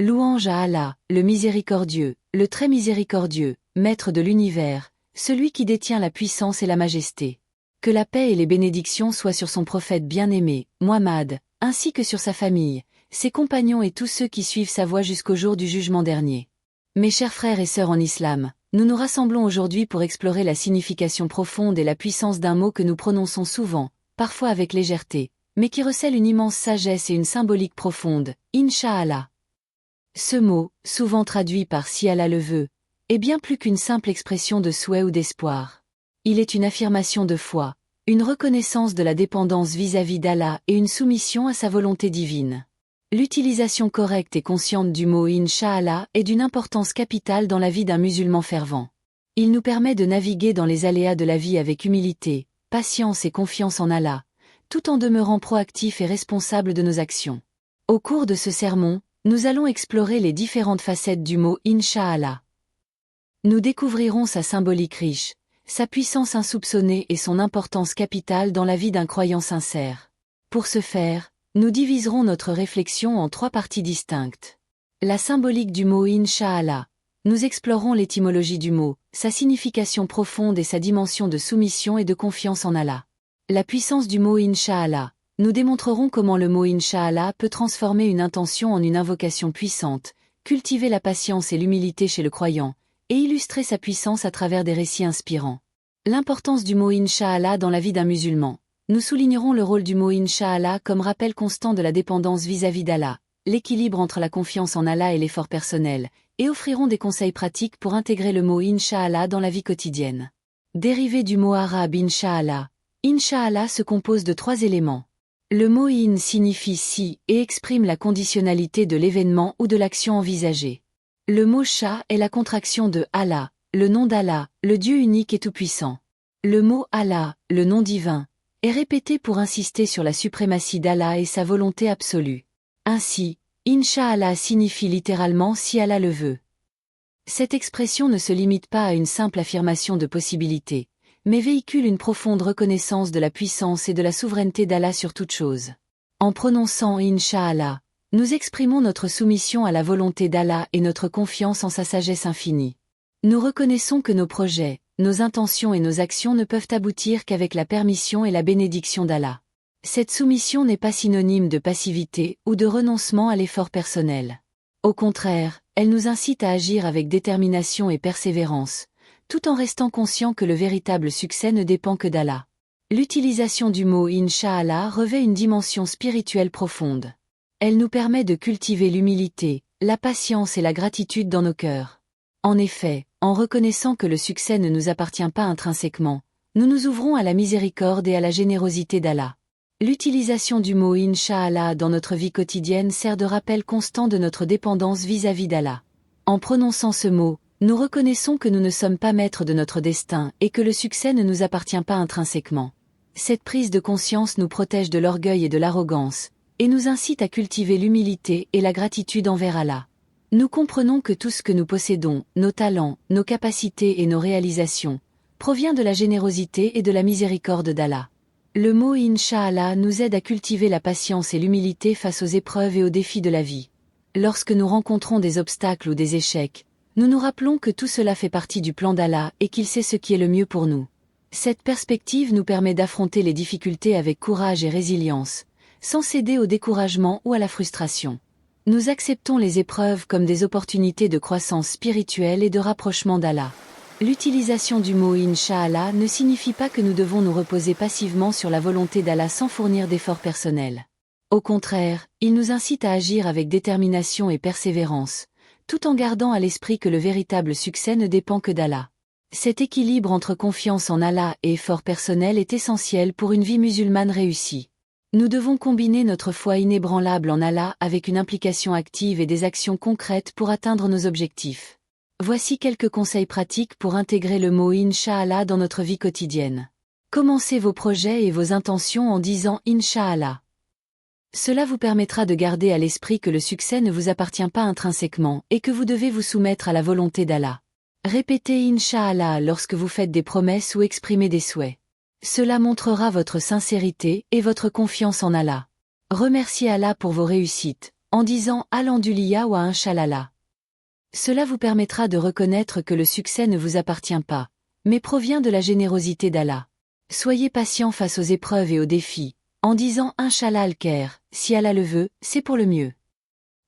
Louange à Allah, le miséricordieux, le très miséricordieux, maître de l'univers, celui qui détient la puissance et la majesté. Que la paix et les bénédictions soient sur son prophète bien-aimé, Muhammad, ainsi que sur sa famille, ses compagnons et tous ceux qui suivent sa voie jusqu'au jour du jugement dernier. Mes chers frères et sœurs en islam, nous nous rassemblons aujourd'hui pour explorer la signification profonde et la puissance d'un mot que nous prononçons souvent, parfois avec légèreté, mais qui recèle une immense sagesse et une symbolique profonde, Inch'Allah. Ce mot, souvent traduit par si Allah le veut, est bien plus qu'une simple expression de souhait ou d'espoir. Il est une affirmation de foi, une reconnaissance de la dépendance vis-à-vis d'Allah et une soumission à sa volonté divine. L'utilisation correcte et consciente du mot Inch'Allah est d'une importance capitale dans la vie d'un musulman fervent. Il nous permet de naviguer dans les aléas de la vie avec humilité, patience et confiance en Allah, tout en demeurant proactifs et responsables de nos actions. Au cours de ce sermon, nous allons explorer les différentes facettes du mot Inch'Allah. Nous découvrirons sa symbolique riche, sa puissance insoupçonnée et son importance capitale dans la vie d'un croyant sincère. Pour ce faire, nous diviserons notre réflexion en 3 parties distinctes. La symbolique du mot Inch'Allah. Nous explorerons l'étymologie du mot, sa signification profonde et sa dimension de soumission et de confiance en Allah. La puissance du mot Inch'Allah. Nous démontrerons comment le mot Inch'Allah peut transformer une intention en une invocation puissante, cultiver la patience et l'humilité chez le croyant, et illustrer sa puissance à travers des récits inspirants. L'importance du mot Inch'Allah dans la vie d'un musulman. Nous soulignerons le rôle du mot Inch'Allah comme rappel constant de la dépendance vis-à-vis d'Allah, l'équilibre entre la confiance en Allah et l'effort personnel, et offrirons des conseils pratiques pour intégrer le mot Inch'Allah dans la vie quotidienne. Dérivé du mot arabe Inch'Allah. Inch'Allah se compose de 3 éléments. Le mot in signifie si et exprime la conditionnalité de l'événement ou de l'action envisagée. Le mot sha est la contraction de Allah, le nom d'Allah, le Dieu unique et tout-puissant. Le mot Allah, le nom divin, est répété pour insister sur la suprématie d'Allah et sa volonté absolue. Ainsi, Inch'Allah signifie littéralement si Allah le veut. Cette expression ne se limite pas à une simple affirmation de possibilité, mais véhicule une profonde reconnaissance de la puissance et de la souveraineté d'Allah sur toute chose. En prononçant Inch'Allah, nous exprimons notre soumission à la volonté d'Allah et notre confiance en sa sagesse infinie. Nous reconnaissons que nos projets, nos intentions et nos actions ne peuvent aboutir qu'avec la permission et la bénédiction d'Allah. Cette soumission n'est pas synonyme de passivité ou de renoncement à l'effort personnel. Au contraire, elle nous incite à agir avec détermination et persévérance, tout en restant conscient que le véritable succès ne dépend que d'Allah. L'utilisation du mot Inch'Allah revêt une dimension spirituelle profonde. Elle nous permet de cultiver l'humilité, la patience et la gratitude dans nos cœurs. En effet, en reconnaissant que le succès ne nous appartient pas intrinsèquement, nous nous ouvrons à la miséricorde et à la générosité d'Allah. L'utilisation du mot Inch'Allah dans notre vie quotidienne sert de rappel constant de notre dépendance vis-à-vis d'Allah. En prononçant ce mot, nous reconnaissons que nous ne sommes pas maîtres de notre destin et que le succès ne nous appartient pas intrinsèquement. Cette prise de conscience nous protège de l'orgueil et de l'arrogance, et nous incite à cultiver l'humilité et la gratitude envers Allah. Nous comprenons que tout ce que nous possédons, nos talents, nos capacités et nos réalisations, provient de la générosité et de la miséricorde d'Allah. Le mot Inch'Allah nous aide à cultiver la patience et l'humilité face aux épreuves et aux défis de la vie. Lorsque nous rencontrons des obstacles ou des échecs, nous nous rappelons que tout cela fait partie du plan d'Allah et qu'il sait ce qui est le mieux pour nous. Cette perspective nous permet d'affronter les difficultés avec courage et résilience, sans céder au découragement ou à la frustration. Nous acceptons les épreuves comme des opportunités de croissance spirituelle et de rapprochement d'Allah. L'utilisation du mot Inch'Allah ne signifie pas que nous devons nous reposer passivement sur la volonté d'Allah sans fournir d'efforts personnels. Au contraire, il nous incite à agir avec détermination et persévérance, tout en gardant à l'esprit que le véritable succès ne dépend que d'Allah. Cet équilibre entre confiance en Allah et effort personnel est essentiel pour une vie musulmane réussie. Nous devons combiner notre foi inébranlable en Allah avec une implication active et des actions concrètes pour atteindre nos objectifs. Voici quelques conseils pratiques pour intégrer le mot Inch'Allah dans notre vie quotidienne. Commencez vos projets et vos intentions en disant Inch'Allah. Cela vous permettra de garder à l'esprit que le succès ne vous appartient pas intrinsèquement et que vous devez vous soumettre à la volonté d'Allah. Répétez Inch'Allah lorsque vous faites des promesses ou exprimez des souhaits. Cela montrera votre sincérité et votre confiance en Allah. Remerciez Allah pour vos réussites, en disant Alhamdulillah ou Inshallah. Cela vous permettra de reconnaître que le succès ne vous appartient pas, mais provient de la générosité d'Allah. Soyez patient face aux épreuves et aux défis, en disant Inshallah al-Khair, si Allah le veut, c'est pour le mieux.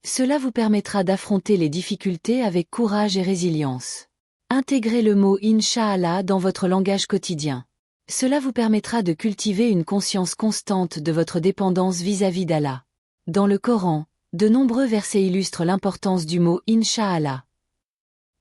Cela vous permettra d'affronter les difficultés avec courage et résilience. Intégrez le mot Inch'Allah dans votre langage quotidien. Cela vous permettra de cultiver une conscience constante de votre dépendance vis-à-vis d'Allah. Dans le Coran, de nombreux versets illustrent l'importance du mot Inch'Allah.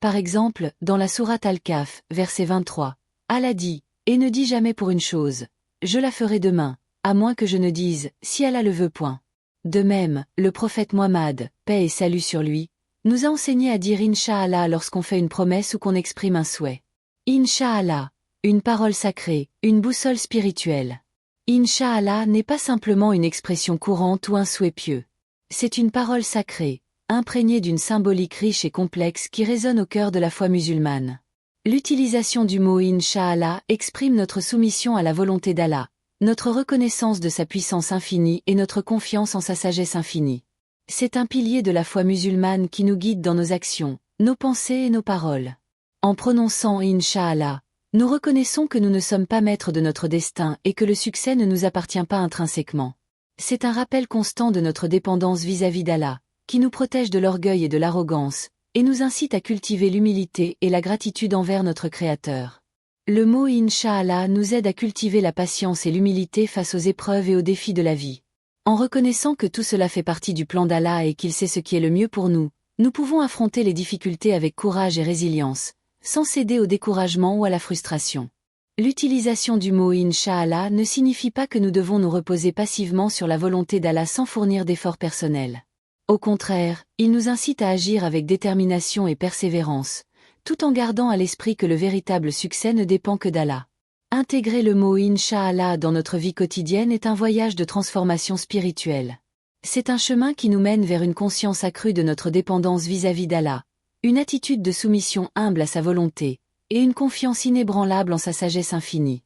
Par exemple, dans la sourate Al-Kahf, verset 23, Allah dit « Et ne dis jamais pour une chose, je la ferai demain, à moins que je ne dise, si Allah le veut point. » De même, le prophète Muhammad, paix et salut sur lui, nous a enseigné à dire Inch'Allah lorsqu'on fait une promesse ou qu'on exprime un souhait. Inch'Allah, une parole sacrée, une boussole spirituelle. Inch'Allah n'est pas simplement une expression courante ou un souhait pieux. C'est une parole sacrée, imprégnée d'une symbolique riche et complexe qui résonne au cœur de la foi musulmane. L'utilisation du mot Inch'Allah exprime notre soumission à la volonté d'Allah, notre reconnaissance de sa puissance infinie et notre confiance en sa sagesse infinie. C'est un pilier de la foi musulmane qui nous guide dans nos actions, nos pensées et nos paroles. En prononçant Inch'Allah, nous reconnaissons que nous ne sommes pas maîtres de notre destin et que le succès ne nous appartient pas intrinsèquement. C'est un rappel constant de notre dépendance vis-à-vis d'Allah, qui nous protège de l'orgueil et de l'arrogance, et nous incite à cultiver l'humilité et la gratitude envers notre Créateur. Le mot Inch'Allah nous aide à cultiver la patience et l'humilité face aux épreuves et aux défis de la vie. En reconnaissant que tout cela fait partie du plan d'Allah et qu'il sait ce qui est le mieux pour nous, nous pouvons affronter les difficultés avec courage et résilience, sans céder au découragement ou à la frustration. L'utilisation du mot Inch'Allah ne signifie pas que nous devons nous reposer passivement sur la volonté d'Allah sans fournir d'efforts personnels. Au contraire, il nous incite à agir avec détermination et persévérance, tout en gardant à l'esprit que le véritable succès ne dépend que d'Allah. Intégrer le mot Inch'Allah dans notre vie quotidienne est un voyage de transformation spirituelle. C'est un chemin qui nous mène vers une conscience accrue de notre dépendance vis-à-vis d'Allah, une attitude de soumission humble à sa volonté, et une confiance inébranlable en sa sagesse infinie.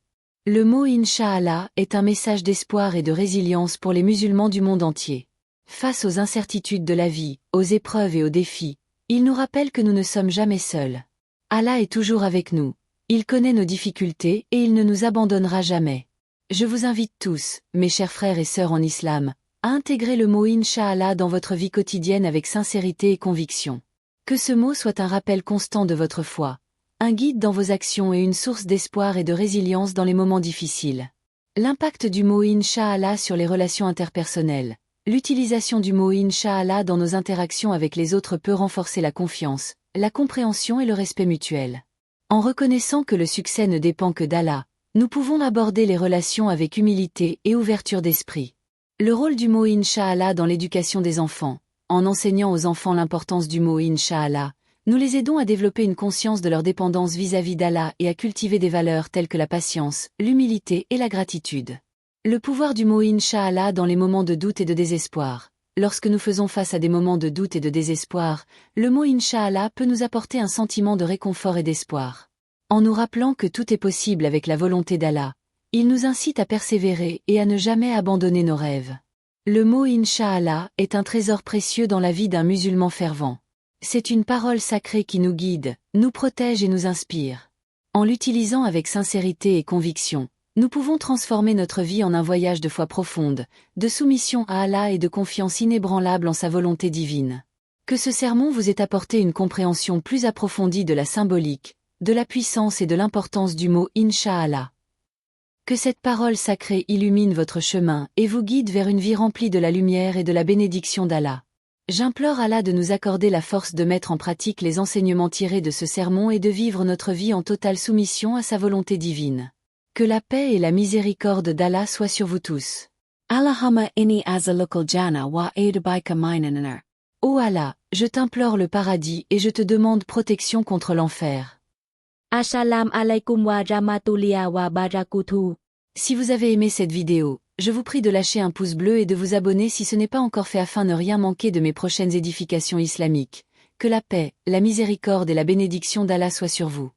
Le mot Inch'Allah est un message d'espoir et de résilience pour les musulmans du monde entier. Face aux incertitudes de la vie, aux épreuves et aux défis, il nous rappelle que nous ne sommes jamais seuls. Allah est toujours avec nous. Il connaît nos difficultés et il ne nous abandonnera jamais. Je vous invite tous, mes chers frères et sœurs en islam, à intégrer le mot Inch'Allah dans votre vie quotidienne avec sincérité et conviction. Que ce mot soit un rappel constant de votre foi, un guide dans vos actions et une source d'espoir et de résilience dans les moments difficiles. L'impact du mot Inch'Allah sur les relations interpersonnelles. L'utilisation du mot Inch'Allah dans nos interactions avec les autres peut renforcer la confiance, la compréhension et le respect mutuel. En reconnaissant que le succès ne dépend que d'Allah, nous pouvons aborder les relations avec humilité et ouverture d'esprit. Le rôle du mot Inch'Allah dans l'éducation des enfants. En enseignant aux enfants l'importance du mot Inch'Allah, nous les aidons à développer une conscience de leur dépendance vis-à-vis d'Allah et à cultiver des valeurs telles que la patience, l'humilité et la gratitude. Le pouvoir du mot Inch'Allah dans les moments de doute et de désespoir. Lorsque nous faisons face à des moments de doute et de désespoir, le mot Inch'Allah peut nous apporter un sentiment de réconfort et d'espoir. En nous rappelant que tout est possible avec la volonté d'Allah, il nous incite à persévérer et à ne jamais abandonner nos rêves. Le mot Inch'Allah est un trésor précieux dans la vie d'un musulman fervent. C'est une parole sacrée qui nous guide, nous protège et nous inspire. En l'utilisant avec sincérité et conviction, nous pouvons transformer notre vie en un voyage de foi profonde, de soumission à Allah et de confiance inébranlable en sa volonté divine. Que ce sermon vous ait apporté une compréhension plus approfondie de la symbolique, de la puissance et de l'importance du mot Inch'Allah. Que cette parole sacrée illumine votre chemin et vous guide vers une vie remplie de la lumière et de la bénédiction d'Allah. J'implore Allah de nous accorder la force de mettre en pratique les enseignements tirés de ce sermon et de vivre notre vie en totale soumission à sa volonté divine. Que la paix et la miséricorde d'Allah soient sur vous tous. Allahumma inni azalukal jannah wa a'udhu minan. Ô Allah, je t'implore le paradis et je te demande protection contre l'enfer. Assalamu alaikum wa rahmatullahi wa barakatuh. Si vous avez aimé cette vidéo, je vous prie de lâcher un pouce bleu et de vous abonner si ce n'est pas encore fait afin de ne rien manquer de mes prochaines édifications islamiques. Que la paix, la miséricorde et la bénédiction d'Allah soient sur vous.